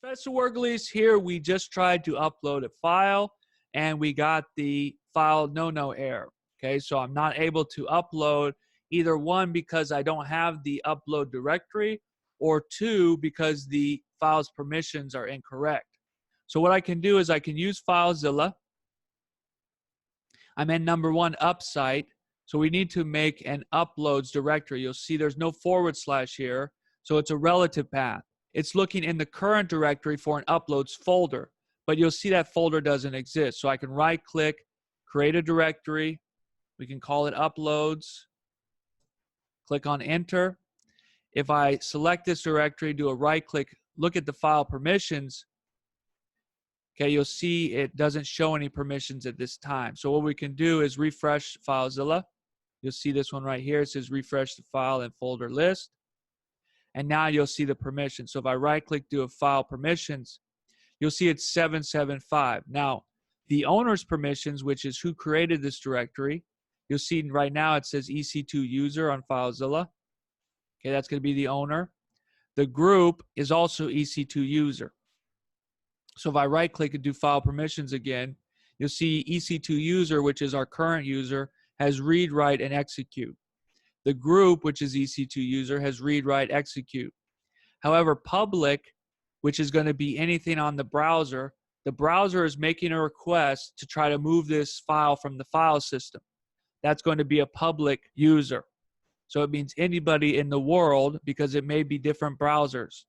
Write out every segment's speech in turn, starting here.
Professor Wergles here. We just tried to upload a file and we got the file no error. Okay, so I'm not able to upload either one because I don't have the upload directory, or two because the file's permissions are incorrect. So what I can do is I can use FileZilla. I'm in number one up site. So we need to make an uploads directory. You'll see there's no / here. So it's a relative path. It's looking in the current directory for an uploads folder, but you'll see that folder doesn't exist. So I can right click, create a directory. We can call it uploads. Click on enter. If I select this directory, do a right click, look at the file permissions, okay, you'll see it doesn't show any permissions at this time. So what we can do is refresh FileZilla. You'll see this one right here. It says refresh the file and folder list. And now you'll see the permissions. So if I right click, do a file permissions, you'll see it's 775. Now, the owner's permissions, which is who created this directory, you'll see right now it says EC2 user on FileZilla. Okay, that's going to be the owner. The group is also EC2 user. So if I right click and do file permissions again, you'll see EC2 user, which is our current user, has read, write, and execute. The group, which is EC2 user, has read, write, execute. However, public, which is going to be anything on the browser is making a request to try to move this file from the file system. That's going to be a public user. So it means anybody in the world, because it may be different browsers.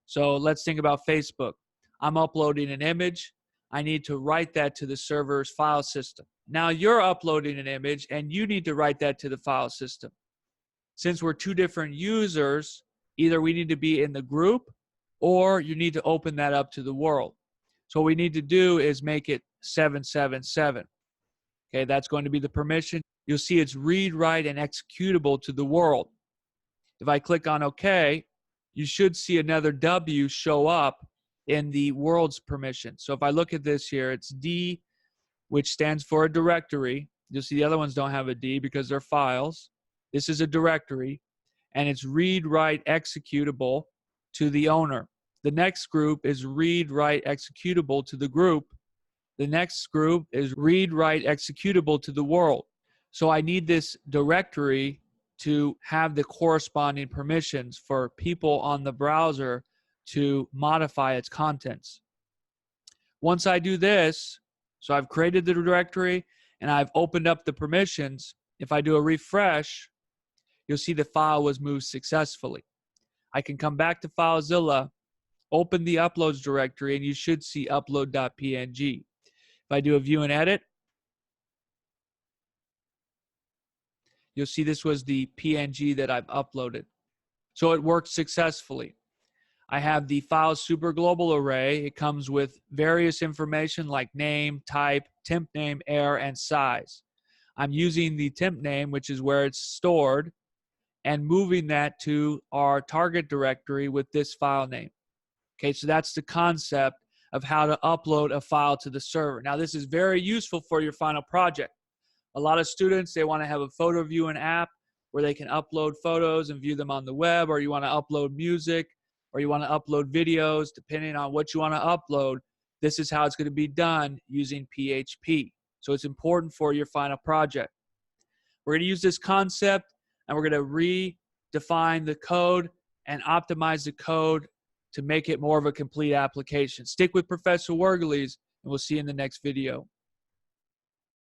So let's think about Facebook. I'm uploading an image. I need to write that to the server's file system. Now you're uploading an image and you need to write that to the file system. Since we're two different users, either we need to be in the group or you need to open that up to the world. So what we need to do is make it 777. Okay, that's going to be the permission. You'll see it's read, write, and executable to the world. If I click on OK, you should see another W show up in the world's permission. So if I look at this here, it's D, which stands for a directory. You'll see the other ones don't have a D because they're files. This is a directory, and it's read, write, executable to the owner. The next group is read, write, executable to the group. The next group is read, write, executable to the world. So I need this directory to have the corresponding permissions for people on the browser to modify its contents. Once I do this, so I've created the directory and I've opened up the permissions, if I do a refresh, you'll see the file was moved successfully. I can come back to FileZilla, open the uploads directory, and you should see upload.png. If I do a view and edit, you'll see this was the PNG that I've uploaded. So it worked successfully. I have the file superglobal array. It comes with various information like name, type, temp name, error, and size. I'm using the temp name, which is where it's stored, and moving that to our target directory with this file name. Okay, so that's the concept of how to upload a file to the server. Now, this is very useful for your final project. A lot of students, they want to have a photo viewing app where they can upload photos and view them on the web, or you want to upload music, or you want to upload videos, depending on what you want to upload. This is how it's going to be done using PHP. So it's important for your final project. We're going to use this concept, and we're going to redefine the code and optimize the code to make it more of a complete application. Stick with Professor Wergles, and we'll see you in the next video.